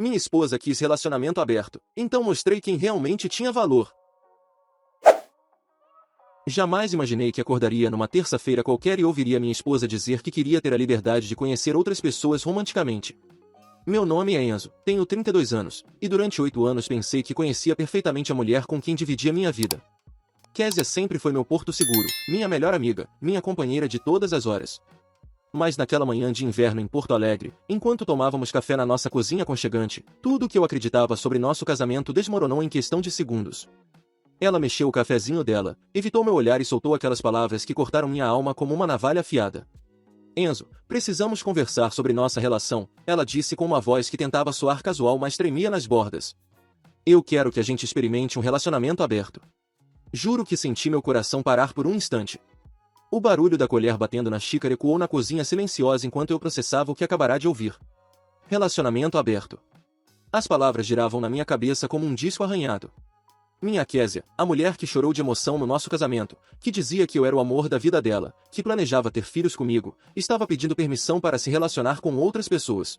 Minha esposa quis relacionamento aberto, então mostrei quem realmente tinha valor. Jamais imaginei que acordaria numa terça-feira qualquer e ouviria minha esposa dizer que queria ter a liberdade de conhecer outras pessoas romanticamente. Meu nome é Enzo, tenho 32 anos, e durante 8 anos pensei que conhecia perfeitamente a mulher com quem dividia minha vida. Késia sempre foi meu porto seguro, minha melhor amiga, minha companheira de todas as horas. Mas naquela manhã de inverno em Porto Alegre, enquanto tomávamos café na nossa cozinha aconchegante, tudo o que eu acreditava sobre nosso casamento desmoronou em questão de segundos. Ela mexeu o cafezinho dela, evitou meu olhar e soltou aquelas palavras que cortaram minha alma como uma navalha afiada. Enzo, precisamos conversar sobre nossa relação, ela disse com uma voz que tentava soar casual mas tremia nas bordas. Eu quero que a gente experimente um relacionamento aberto. Juro que senti meu coração parar por um instante. O barulho da colher batendo na xícara ecoou na cozinha silenciosa enquanto eu processava o que acabará de ouvir. Relacionamento aberto. As palavras giravam na minha cabeça como um disco arranhado. Minha Késia, a mulher que chorou de emoção no nosso casamento, que dizia que eu era o amor da vida dela, que planejava ter filhos comigo, estava pedindo permissão para se relacionar com outras pessoas.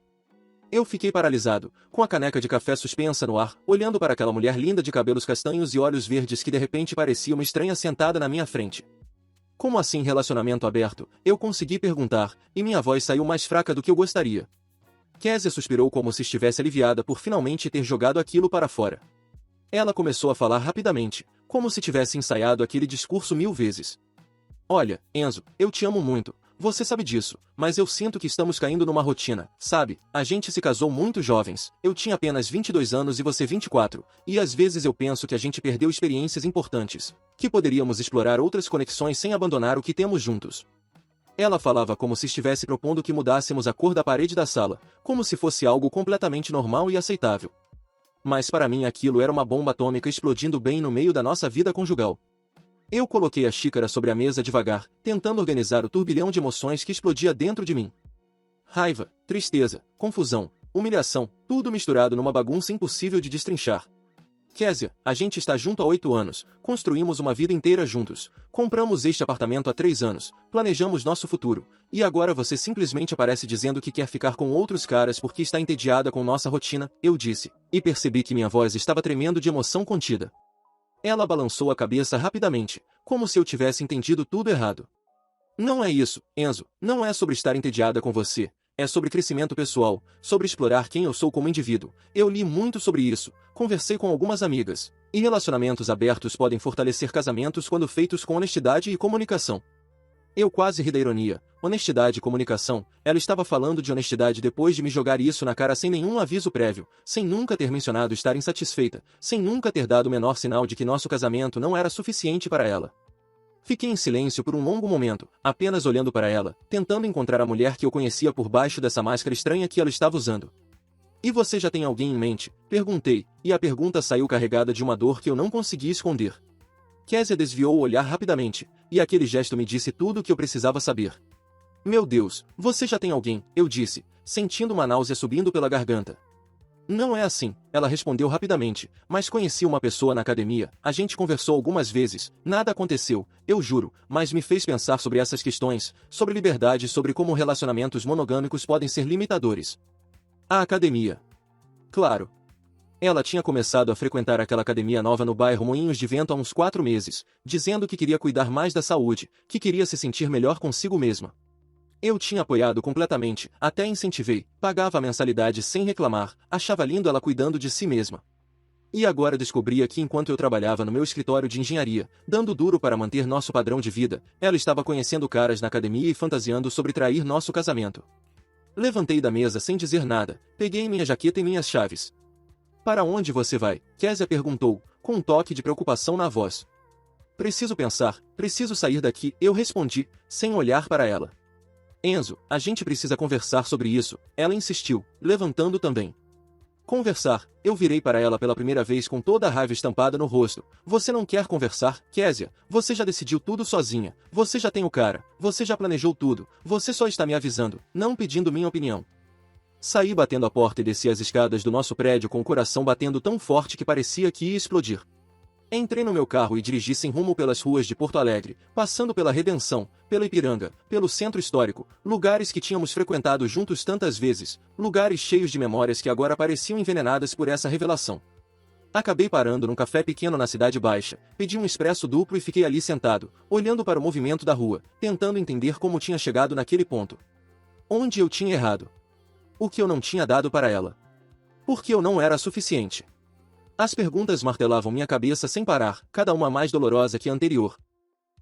Eu fiquei paralisado, com a caneca de café suspensa no ar, olhando para aquela mulher linda de cabelos castanhos e olhos verdes que de repente parecia uma estranha sentada na minha frente. Como assim relacionamento aberto? Eu consegui perguntar, e minha voz saiu mais fraca do que eu gostaria. Késia suspirou como se estivesse aliviada por finalmente ter jogado aquilo para fora. Ela começou a falar rapidamente, como se tivesse ensaiado aquele discurso 1000 vezes. Olha, Enzo, eu te amo muito, você sabe disso, mas eu sinto que estamos caindo numa rotina, sabe? A gente se casou muito jovens, eu tinha apenas 22 anos e você 24, e às vezes eu penso que a gente perdeu experiências importantes, que poderíamos explorar outras conexões sem abandonar o que temos juntos. Ela falava como se estivesse propondo que mudássemos a cor da parede da sala, como se fosse algo completamente normal e aceitável. Mas para mim aquilo era uma bomba atômica explodindo bem no meio da nossa vida conjugal. Eu coloquei a xícara sobre a mesa devagar, tentando organizar o turbilhão de emoções que explodia dentro de mim. Raiva, tristeza, confusão, humilhação, tudo misturado numa bagunça impossível de destrinchar. Késia, a gente está junto há 8 anos, construímos uma vida inteira juntos, compramos este apartamento há 3 anos, planejamos nosso futuro, e agora você simplesmente aparece dizendo que quer ficar com outros caras porque está entediada com nossa rotina, eu disse, e percebi que minha voz estava tremendo de emoção contida. Ela balançou a cabeça rapidamente, como se eu tivesse entendido tudo errado. Não é isso, Enzo, não é sobre estar entediada com você. É sobre crescimento pessoal, sobre explorar quem eu sou como indivíduo. Eu li muito sobre isso, conversei com algumas amigas. E relacionamentos abertos podem fortalecer casamentos quando feitos com honestidade e comunicação. Eu quase ri da ironia. Honestidade e comunicação. Ela estava falando de honestidade depois de me jogar isso na cara sem nenhum aviso prévio, sem nunca ter mencionado estar insatisfeita, sem nunca ter dado o menor sinal de que nosso casamento não era suficiente para ela. Fiquei em silêncio por um longo momento, apenas olhando para ela, tentando encontrar a mulher que eu conhecia por baixo dessa máscara estranha que ela estava usando. E você já tem alguém em mente? Perguntei, e a pergunta saiu carregada de uma dor que eu não conseguia esconder. Késia desviou o olhar rapidamente, e aquele gesto me disse tudo o que eu precisava saber. Meu Deus, você já tem alguém, eu disse, sentindo uma náusea subindo pela garganta. Não é assim, ela respondeu rapidamente, mas conheci uma pessoa na academia, a gente conversou algumas vezes, nada aconteceu, eu juro, mas me fez pensar sobre essas questões, sobre liberdade e sobre como relacionamentos monogâmicos podem ser limitadores. A academia. Claro. Ela tinha começado a frequentar aquela academia nova no bairro Moinhos de Vento há uns 4 meses, dizendo que queria cuidar mais da saúde, que queria se sentir melhor consigo mesma. Eu tinha apoiado completamente, até incentivei, pagava a mensalidade sem reclamar, achava lindo ela cuidando de si mesma. E agora descobria que enquanto eu trabalhava no meu escritório de engenharia, dando duro para manter nosso padrão de vida, ela estava conhecendo caras na academia e fantasiando sobre trair nosso casamento. Levantei da mesa sem dizer nada, peguei minha jaqueta e minhas chaves. Para onde você vai? Késia perguntou, com um toque de preocupação na voz. Preciso pensar, preciso sair daqui, eu respondi, sem olhar para ela. Enzo, a gente precisa conversar sobre isso, ela insistiu, levantando também. Conversar, eu virei para ela pela primeira vez com toda a raiva estampada no rosto. Você não quer conversar, Késia? Você já decidiu tudo sozinha, você já tem o cara, você já planejou tudo, você só está me avisando, não pedindo minha opinião. Saí batendo a porta e desci as escadas do nosso prédio com o coração batendo tão forte que parecia que ia explodir. Entrei no meu carro e dirigi sem rumo pelas ruas de Porto Alegre, passando pela Redenção, pela Ipiranga, pelo Centro Histórico, lugares que tínhamos frequentado juntos tantas vezes, lugares cheios de memórias que agora pareciam envenenadas por essa revelação. Acabei parando num café pequeno na Cidade Baixa, pedi um expresso duplo e fiquei ali sentado, olhando para o movimento da rua, tentando entender como tinha chegado naquele ponto. Onde eu tinha errado? O que eu não tinha dado para ela? Por que eu não era suficiente? As perguntas martelavam minha cabeça sem parar, cada uma mais dolorosa que a anterior.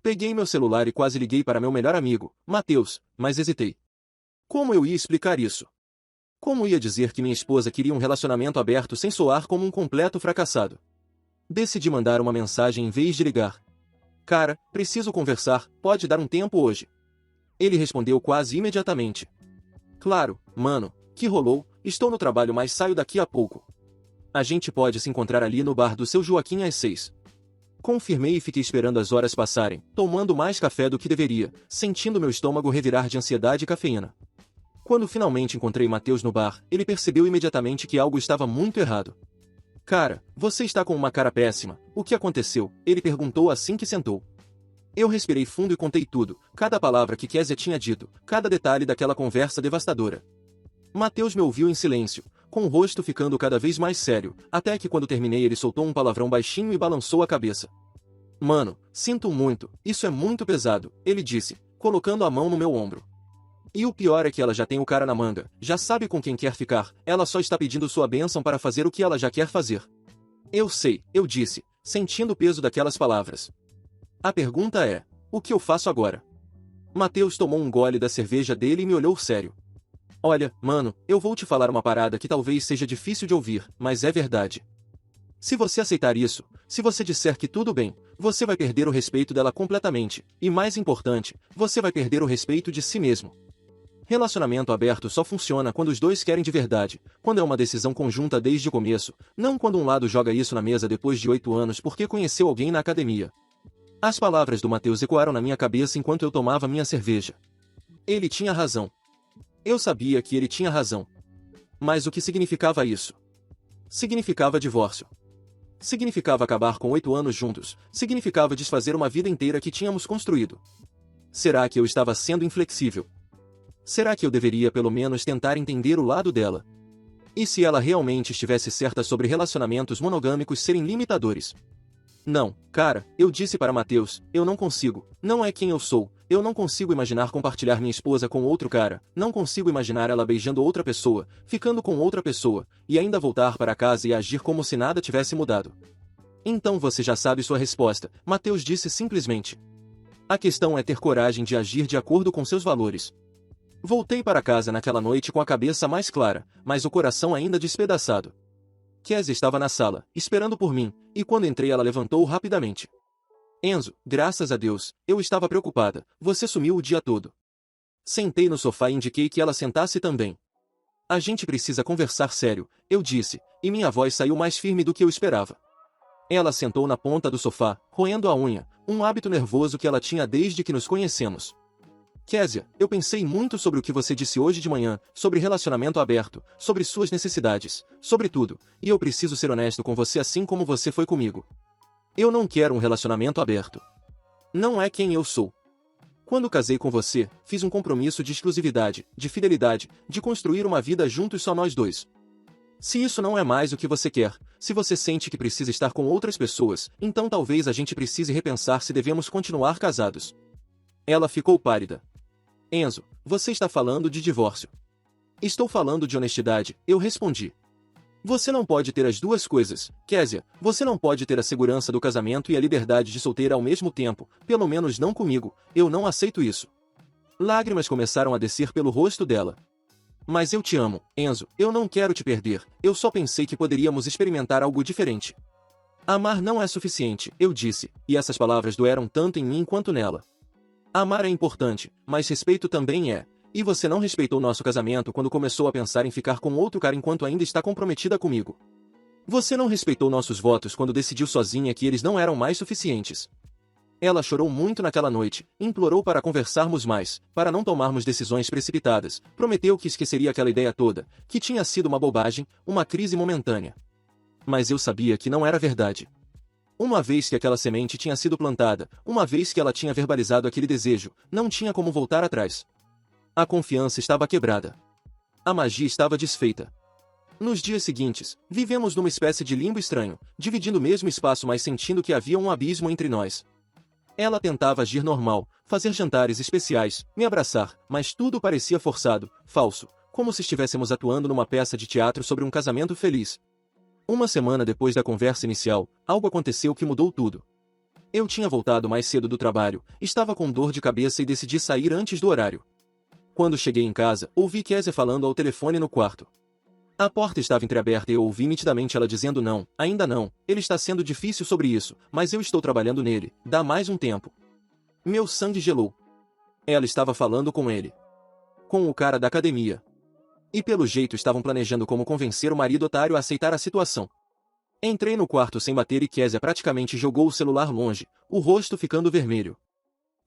Peguei meu celular e quase liguei para meu melhor amigo, Matheus, mas hesitei. Como eu ia explicar isso? Como ia dizer que minha esposa queria um relacionamento aberto sem soar como um completo fracassado? Decidi mandar uma mensagem em vez de ligar. Cara, preciso conversar, pode dar um tempo hoje? Ele respondeu quase imediatamente. Claro, mano, que rolou, estou no trabalho mas saio daqui a pouco. A gente pode se encontrar ali no bar do seu Joaquim às 6. Confirmei e fiquei esperando as horas passarem, tomando mais café do que deveria, sentindo meu estômago revirar de ansiedade e cafeína. Quando finalmente encontrei Matheus no bar, ele percebeu imediatamente que algo estava muito errado. Cara, você está com uma cara péssima, o que aconteceu? Ele perguntou assim que sentou. Eu respirei fundo e contei tudo, cada palavra que Kézia tinha dito, cada detalhe daquela conversa devastadora. Matheus me ouviu em silêncio, com o rosto ficando cada vez mais sério, até que quando terminei ele soltou um palavrão baixinho e balançou a cabeça. Mano, sinto muito, isso é muito pesado, ele disse, colocando a mão no meu ombro. E o pior é que ela já tem o cara na manga, já sabe com quem quer ficar, ela só está pedindo sua bênção para fazer o que ela já quer fazer. Eu sei, eu disse, sentindo o peso daquelas palavras. A pergunta é, o que eu faço agora? Matheus tomou um gole da cerveja dele e me olhou sério. Olha, mano, eu vou te falar uma parada que talvez seja difícil de ouvir, mas é verdade. Se você aceitar isso, se você disser que tudo bem, você vai perder o respeito dela completamente, e mais importante, você vai perder o respeito de si mesmo. Relacionamento aberto só funciona quando os dois querem de verdade, quando é uma decisão conjunta desde o começo, não quando um lado joga isso na mesa depois de 8 anos porque conheceu alguém na academia. As palavras do Matheus ecoaram na minha cabeça enquanto eu tomava minha cerveja. Ele tinha razão. Eu sabia que ele tinha razão. Mas o que significava isso? Significava divórcio. Significava acabar com 8 anos juntos, significava desfazer uma vida inteira que tínhamos construído. Será que eu estava sendo inflexível? Será que eu deveria pelo menos tentar entender o lado dela? E se ela realmente estivesse certa sobre relacionamentos monogâmicos serem limitadores? Não, cara, eu disse para Matheus, eu não consigo, não é quem eu sou, eu não consigo imaginar compartilhar minha esposa com outro cara, não consigo imaginar ela beijando outra pessoa, ficando com outra pessoa, e ainda voltar para casa e agir como se nada tivesse mudado. Então você já sabe sua resposta, Matheus disse simplesmente. A questão é ter coragem de agir de acordo com seus valores. Voltei para casa naquela noite com a cabeça mais clara, mas o coração ainda despedaçado. Kézia estava na sala, esperando por mim, e quando entrei ela levantou rapidamente. Enzo, graças a Deus, eu estava preocupada, você sumiu o dia todo. Sentei no sofá e indiquei que ela sentasse também. A gente precisa conversar sério, eu disse, e minha voz saiu mais firme do que eu esperava. Ela sentou na ponta do sofá, roendo a unha, um hábito nervoso que ela tinha desde que nos conhecemos. Kézia, eu pensei muito sobre o que você disse hoje de manhã, sobre relacionamento aberto, sobre suas necessidades, sobre tudo, e eu preciso ser honesto com você assim como você foi comigo. Eu não quero um relacionamento aberto. Não é quem eu sou. Quando casei com você, fiz um compromisso de exclusividade, de fidelidade, de construir uma vida juntos só nós dois. Se isso não é mais o que você quer, se você sente que precisa estar com outras pessoas, então talvez a gente precise repensar se devemos continuar casados. Ela ficou pálida. Enzo, você está falando de divórcio. Estou falando de honestidade, eu respondi. Você não pode ter as duas coisas, Kézia, você não pode ter a segurança do casamento e a liberdade de solteira ao mesmo tempo, pelo menos não comigo, eu não aceito isso. Lágrimas começaram a descer pelo rosto dela. Mas eu te amo, Enzo, eu não quero te perder, eu só pensei que poderíamos experimentar algo diferente. Amar não é suficiente, eu disse, e essas palavras doeram tanto em mim quanto nela. Amar é importante, mas respeito também é. E você não respeitou nosso casamento quando começou a pensar em ficar com outro cara enquanto ainda está comprometida comigo. Você não respeitou nossos votos quando decidiu sozinha que eles não eram mais suficientes. Ela chorou muito naquela noite, implorou para conversarmos mais, para não tomarmos decisões precipitadas, prometeu que esqueceria aquela ideia toda, que tinha sido uma bobagem, uma crise momentânea. Mas eu sabia que não era verdade. Uma vez que aquela semente tinha sido plantada, uma vez que ela tinha verbalizado aquele desejo, não tinha como voltar atrás. A confiança estava quebrada. A magia estava desfeita. Nos dias seguintes, vivemos numa espécie de limbo estranho, dividindo o mesmo espaço mas sentindo que havia um abismo entre nós. Ela tentava agir normal, fazer jantares especiais, me abraçar, mas tudo parecia forçado, falso, como se estivéssemos atuando numa peça de teatro sobre um casamento feliz. Uma semana depois da conversa inicial, algo aconteceu que mudou tudo. Eu tinha voltado mais cedo do trabalho, estava com dor de cabeça e decidi sair antes do horário. Quando cheguei em casa, ouvi Kézia falando ao telefone no quarto. A porta estava entreaberta e eu ouvi nitidamente ela dizendo não, ainda não, ele está sendo difícil sobre isso, mas eu estou trabalhando nele, dá mais um tempo. Meu sangue gelou. Ela estava falando com ele. Com o cara da academia. E pelo jeito estavam planejando como convencer o marido otário a aceitar a situação. Entrei no quarto sem bater e Kézia praticamente jogou o celular longe, o rosto ficando vermelho.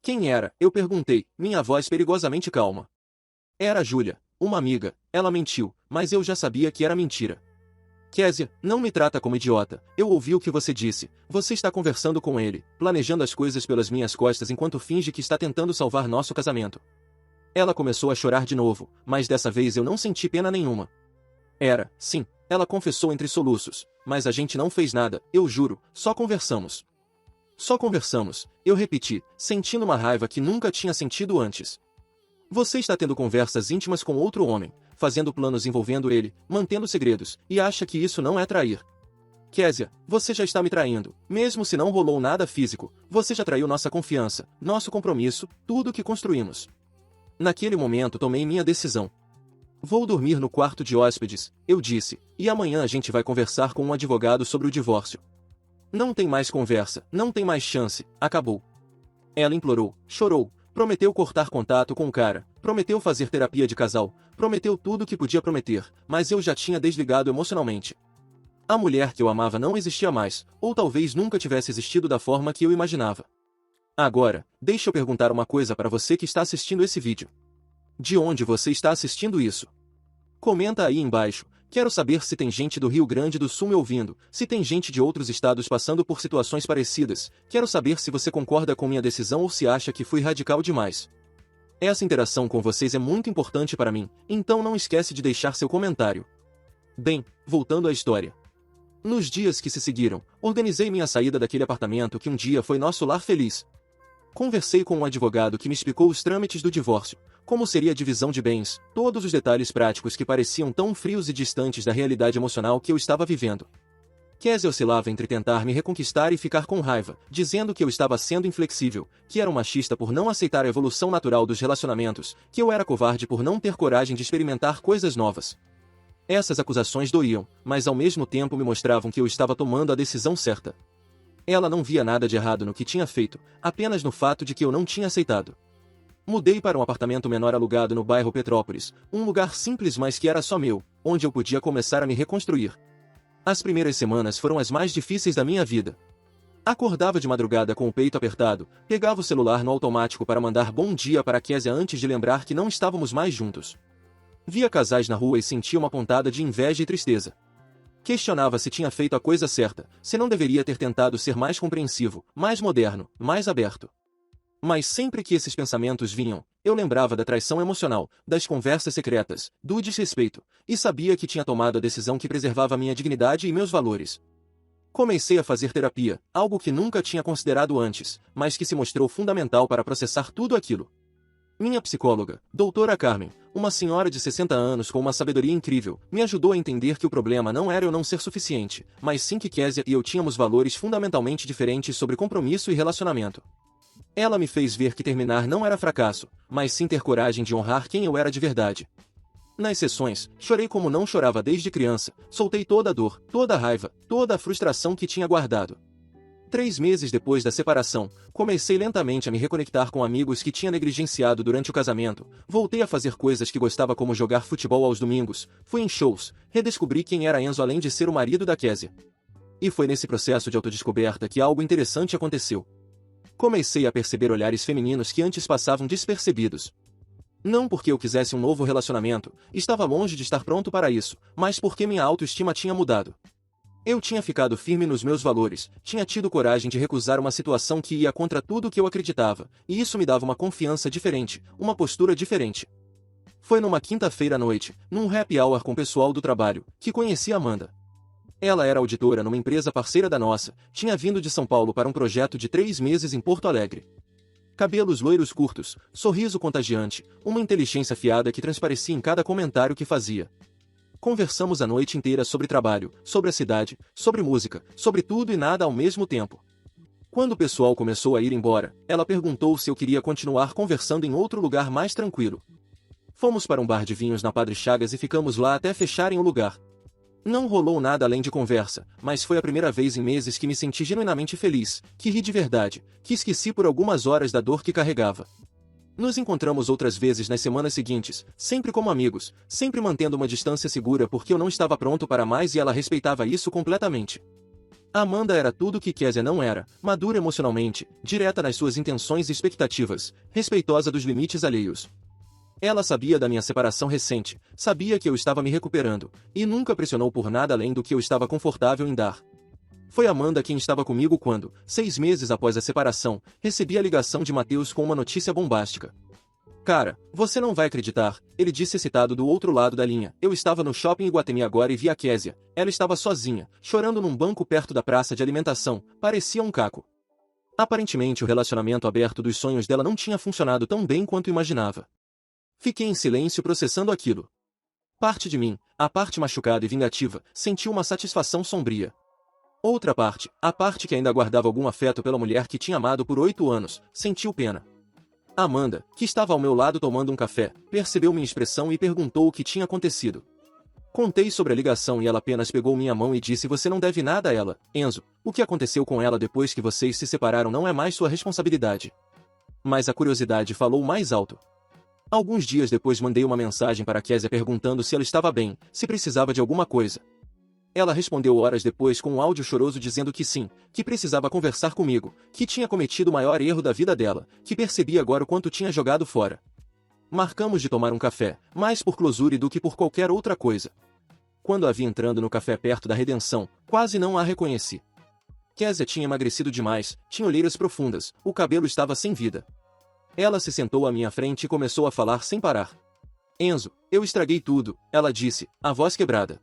Quem era? Eu perguntei, minha voz perigosamente calma. Era Júlia, uma amiga, ela mentiu, mas eu já sabia que era mentira. Kézia, não me trata como idiota, eu ouvi o que você disse, você está conversando com ele, planejando as coisas pelas minhas costas enquanto finge que está tentando salvar nosso casamento. Ela começou a chorar de novo, mas dessa vez eu não senti pena nenhuma. Sim, ela confessou entre soluços, mas a gente não fez nada, eu juro, só conversamos. Só conversamos, eu repeti, sentindo uma raiva que nunca tinha sentido antes. Você está tendo conversas íntimas com outro homem, fazendo planos envolvendo ele, mantendo segredos, e acha que isso não é trair. Kézia, você já está me traindo, mesmo se não rolou nada físico, você já traiu nossa confiança, nosso compromisso, tudo o que construímos. Naquele momento tomei minha decisão. Vou dormir no quarto de hóspedes, eu disse, e amanhã a gente vai conversar com um advogado sobre o divórcio. Não tem mais conversa, não tem mais chance, acabou. Ela implorou, chorou, prometeu cortar contato com o cara, prometeu fazer terapia de casal, prometeu tudo o que podia prometer, mas eu já tinha desligado emocionalmente. A mulher que eu amava não existia mais, ou talvez nunca tivesse existido da forma que eu imaginava. Agora, deixa eu perguntar uma coisa para você que está assistindo esse vídeo. De onde você está assistindo isso? Comenta aí embaixo, quero saber se tem gente do Rio Grande do Sul me ouvindo, se tem gente de outros estados passando por situações parecidas, quero saber se você concorda com minha decisão ou se acha que fui radical demais. Essa interação com vocês é muito importante para mim, então não esquece de deixar seu comentário. Bem, voltando à história. Nos dias que se seguiram, organizei minha saída daquele apartamento que um dia foi nosso lar feliz. Conversei com um advogado que me explicou os trâmites do divórcio, como seria a divisão de bens, todos os detalhes práticos que pareciam tão frios e distantes da realidade emocional que eu estava vivendo. Kézia oscilava entre tentar me reconquistar e ficar com raiva, dizendo que eu estava sendo inflexível, que era um machista por não aceitar a evolução natural dos relacionamentos, que eu era covarde por não ter coragem de experimentar coisas novas. Essas acusações doíam, mas ao mesmo tempo me mostravam que eu estava tomando a decisão certa. Ela não via nada de errado no que tinha feito, apenas no fato de que eu não tinha aceitado. Mudei para um apartamento menor alugado no bairro Petrópolis, um lugar simples mas que era só meu, onde eu podia começar a me reconstruir. As primeiras semanas foram as mais difíceis da minha vida. Acordava de madrugada com o peito apertado, pegava o celular no automático para mandar bom dia para Kézia antes de lembrar que não estávamos mais juntos. Via casais na rua e sentia uma pontada de inveja e tristeza. Questionava se tinha feito a coisa certa, se não deveria ter tentado ser mais compreensivo, mais moderno, mais aberto. Mas sempre que esses pensamentos vinham, eu lembrava da traição emocional, das conversas secretas, do desrespeito, e sabia que tinha tomado a decisão que preservava minha dignidade e meus valores. Comecei a fazer terapia, algo que nunca tinha considerado antes, mas que se mostrou fundamental para processar tudo aquilo. Minha psicóloga, doutora Carmen, uma senhora de 60 anos com uma sabedoria incrível, me ajudou a entender que o problema não era eu não ser suficiente, mas sim que Kézia e eu tínhamos valores fundamentalmente diferentes sobre compromisso e relacionamento. Ela me fez ver que terminar não era fracasso, mas sim ter coragem de honrar quem eu era de verdade. Nas sessões, chorei como não chorava desde criança, soltei toda a dor, toda a raiva, toda a frustração que tinha guardado. 3 meses depois da separação, comecei lentamente a me reconectar com amigos que tinha negligenciado durante o casamento, voltei a fazer coisas que gostava como jogar futebol aos domingos, fui em shows, redescobri quem era Enzo além de ser o marido da Kézia. E foi nesse processo de autodescoberta que algo interessante aconteceu. Comecei a perceber olhares femininos que antes passavam despercebidos. Não porque eu quisesse um novo relacionamento, estava longe de estar pronto para isso, mas porque minha autoestima tinha mudado. Eu tinha ficado firme nos meus valores, tinha tido coragem de recusar uma situação que ia contra tudo o que eu acreditava, e isso me dava uma confiança diferente, uma postura diferente. Foi numa quinta-feira à noite, num happy hour com o pessoal do trabalho, que conheci Amanda. Ela era auditora numa empresa parceira da nossa, tinha vindo de São Paulo para um projeto de 3 meses em Porto Alegre. Cabelos loiros curtos, sorriso contagiante, uma inteligência afiada que transparecia em cada comentário que fazia. Conversamos a noite inteira sobre trabalho, sobre a cidade, sobre música, sobre tudo e nada ao mesmo tempo. Quando o pessoal começou a ir embora, ela perguntou se eu queria continuar conversando em outro lugar mais tranquilo. Fomos para um bar de vinhos na Padre Chagas e ficamos lá até fecharem o lugar. Não rolou nada além de conversa, mas foi a primeira vez em meses que me senti genuinamente feliz, que ri de verdade, que esqueci por algumas horas da dor que carregava. Nos encontramos outras vezes nas semanas seguintes, sempre como amigos, sempre mantendo uma distância segura porque eu não estava pronto para mais e ela respeitava isso completamente. Amanda era tudo o que Kézia não era, madura emocionalmente, direta nas suas intenções e expectativas, respeitosa dos limites alheios. Ela sabia da minha separação recente, sabia que eu estava me recuperando, e nunca pressionou por nada além do que eu estava confortável em dar. Foi Amanda quem estava comigo quando, 6 meses após a separação, recebi a ligação de Matheus com uma notícia bombástica. Cara, você não vai acreditar, ele disse excitado do outro lado da linha. Eu estava no shopping Iguatemi agora e vi a Kézia. Ela estava sozinha, chorando num banco perto da praça de alimentação, parecia um caco. Aparentemente o relacionamento aberto dos sonhos dela não tinha funcionado tão bem quanto imaginava. Fiquei em silêncio processando aquilo. Parte de mim, a parte machucada e vingativa, sentiu uma satisfação sombria. Outra parte, a parte que ainda guardava algum afeto pela mulher que tinha amado por 8 anos, sentiu pena. Amanda, que estava ao meu lado tomando um café, percebeu minha expressão e perguntou o que tinha acontecido. Contei sobre a ligação e ela apenas pegou minha mão e disse: você não deve nada a ela, Enzo. O que aconteceu com ela depois que vocês se separaram não é mais sua responsabilidade. Mas a curiosidade falou mais alto. Alguns dias depois mandei uma mensagem para Kézia perguntando se ela estava bem, se precisava de alguma coisa. Ela respondeu horas depois com um áudio choroso dizendo que sim, que precisava conversar comigo, que tinha cometido o maior erro da vida dela, que percebia agora o quanto tinha jogado fora. Marcamos de tomar um café, mais por closure do que por qualquer outra coisa. Quando a vi entrando no café perto da Redenção, quase não a reconheci. Kézia tinha emagrecido demais, tinha olheiras profundas, o cabelo estava sem vida. Ela se sentou à minha frente e começou a falar sem parar. Enzo, eu estraguei tudo, ela disse, a voz quebrada.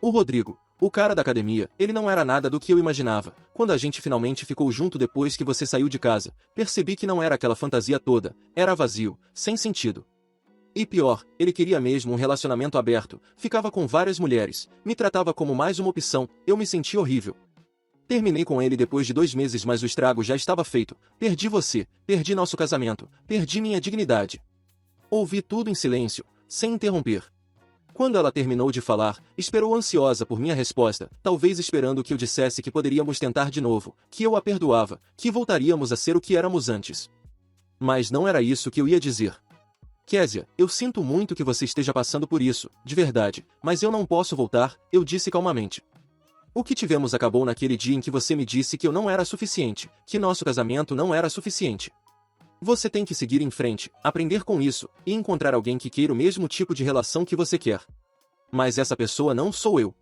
O Rodrigo, o cara da academia, ele não era nada do que eu imaginava. Quando a gente finalmente ficou junto depois que você saiu de casa, percebi que não era aquela fantasia toda, era vazio, sem sentido. E pior, ele queria mesmo um relacionamento aberto, ficava com várias mulheres, me tratava como mais uma opção, eu me senti horrível. Terminei com ele depois de 2 meses, mas o estrago já estava feito. Perdi você, perdi nosso casamento, perdi minha dignidade. Ouvi tudo em silêncio, sem interromper. Quando ela terminou de falar, esperou ansiosa por minha resposta, talvez esperando que eu dissesse que poderíamos tentar de novo, que eu a perdoava, que voltaríamos a ser o que éramos antes. Mas não era isso que eu ia dizer. Kézia, eu sinto muito que você esteja passando por isso, de verdade, mas eu não posso voltar, eu disse calmamente. O que tivemos acabou naquele dia em que você me disse que eu não era suficiente, que nosso casamento não era suficiente. Você tem que seguir em frente, aprender com isso, e encontrar alguém que queira o mesmo tipo de relação que você quer. Mas essa pessoa não sou eu.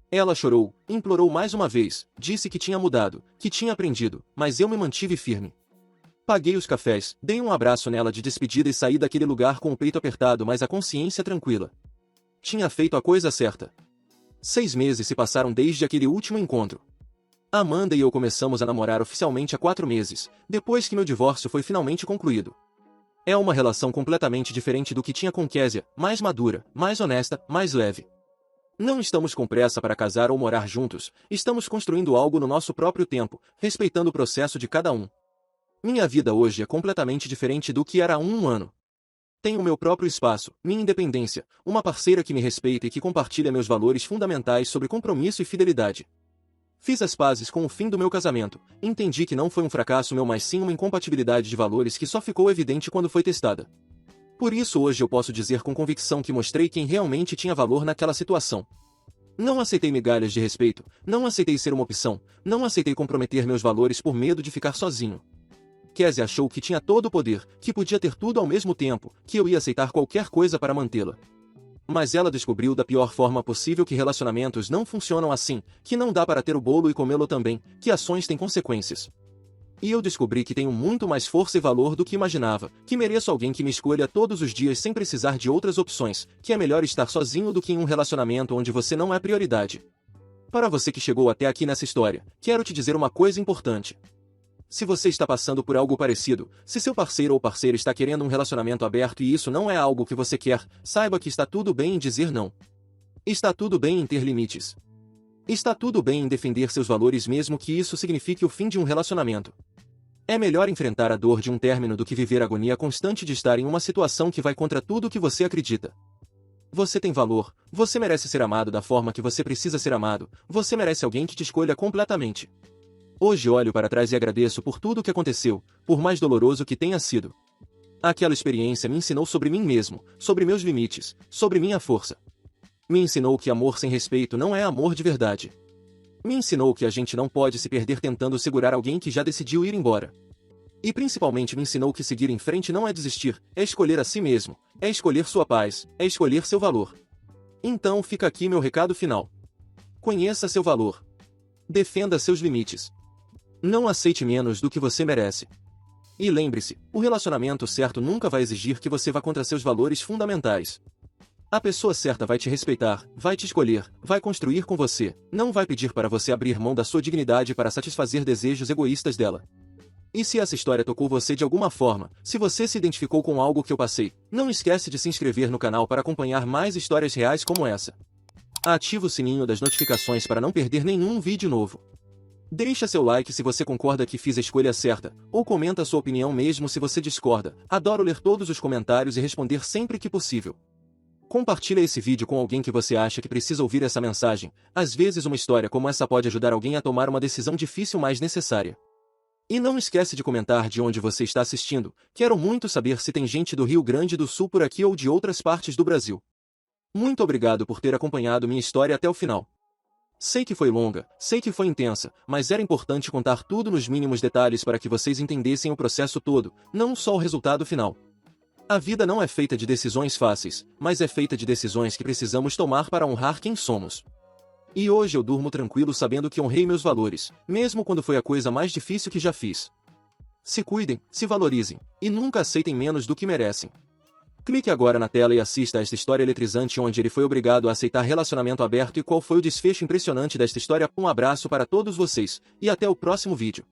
Ela chorou, implorou mais uma vez, disse que tinha mudado, que tinha aprendido, mas eu me mantive firme. Paguei os cafés, dei um abraço nela de despedida e saí daquele lugar com o peito apertado, mas a consciência tranquila. Tinha feito a coisa certa. 6 meses se passaram desde aquele último encontro. Amanda e eu começamos a namorar oficialmente há 4 meses, depois que meu divórcio foi finalmente concluído. É uma relação completamente diferente do que tinha com Kézia, mais madura, mais honesta, mais leve. Não estamos com pressa para casar ou morar juntos, estamos construindo algo no nosso próprio tempo, respeitando o processo de cada um. Minha vida hoje é completamente diferente do que era há 1 ano. Tenho meu próprio espaço, minha independência, uma parceira que me respeita e que compartilha meus valores fundamentais sobre compromisso e fidelidade. Fiz as pazes com o fim do meu casamento, entendi que não foi um fracasso meu mas sim uma incompatibilidade de valores que só ficou evidente quando foi testada. Por isso hoje eu posso dizer com convicção que mostrei quem realmente tinha valor naquela situação. Não aceitei migalhas de respeito, não aceitei ser uma opção, não aceitei comprometer meus valores por medo de ficar sozinho. Kézia achou que tinha todo o poder, que podia ter tudo ao mesmo tempo, que eu ia aceitar qualquer coisa para mantê-la. Mas ela descobriu da pior forma possível que relacionamentos não funcionam assim, que não dá para ter o bolo e comê-lo também, que ações têm consequências. E eu descobri que tenho muito mais força e valor do que imaginava, que mereço alguém que me escolha todos os dias sem precisar de outras opções, que é melhor estar sozinho do que em um relacionamento onde você não é prioridade. Para você que chegou até aqui nessa história, quero te dizer uma coisa importante. Se você está passando por algo parecido, se seu parceiro ou parceira está querendo um relacionamento aberto e isso não é algo que você quer, saiba que está tudo bem em dizer não. Está tudo bem em ter limites. Está tudo bem em defender seus valores mesmo que isso signifique o fim de um relacionamento. É melhor enfrentar a dor de um término do que viver a agonia constante de estar em uma situação que vai contra tudo o que você acredita. Você tem valor, você merece ser amado da forma que você precisa ser amado, você merece alguém que te escolha completamente. Hoje olho para trás e agradeço por tudo o que aconteceu, por mais doloroso que tenha sido. Aquela experiência me ensinou sobre mim mesmo, sobre meus limites, sobre minha força. Me ensinou que amor sem respeito não é amor de verdade. Me ensinou que a gente não pode se perder tentando segurar alguém que já decidiu ir embora. E principalmente me ensinou que seguir em frente não é desistir, é escolher a si mesmo, é escolher sua paz, é escolher seu valor. Então fica aqui meu recado final. Conheça seu valor. Defenda seus limites. Não aceite menos do que você merece. E lembre-se, o relacionamento certo nunca vai exigir que você vá contra seus valores fundamentais. A pessoa certa vai te respeitar, vai te escolher, vai construir com você, não vai pedir para você abrir mão da sua dignidade para satisfazer desejos egoístas dela. E se essa história tocou você de alguma forma, se você se identificou com algo que eu passei, não esquece de se inscrever no canal para acompanhar mais histórias reais como essa. Ativa o sininho das notificações para não perder nenhum vídeo novo. Deixa seu like se você concorda que fiz a escolha certa, ou comenta sua opinião mesmo se você discorda. Adoro ler todos os comentários e responder sempre que possível. Compartilha esse vídeo com alguém que você acha que precisa ouvir essa mensagem. Às vezes uma história como essa pode ajudar alguém a tomar uma decisão difícil mais necessária. E não esquece de comentar de onde você está assistindo. Quero muito saber se tem gente do Rio Grande do Sul por aqui ou de outras partes do Brasil. Muito obrigado por ter acompanhado minha história até o final. Sei que foi longa, sei que foi intensa, mas era importante contar tudo nos mínimos detalhes para que vocês entendessem o processo todo, não só o resultado final. A vida não é feita de decisões fáceis, mas é feita de decisões que precisamos tomar para honrar quem somos. E hoje eu durmo tranquilo sabendo que honrei meus valores, mesmo quando foi a coisa mais difícil que já fiz. Se cuidem, se valorizem, e nunca aceitem menos do que merecem. Clique agora na tela e assista a esta história eletrizante onde ele foi obrigado a aceitar relacionamento aberto e qual foi o desfecho impressionante desta história. Um abraço para todos vocês, e até o próximo vídeo.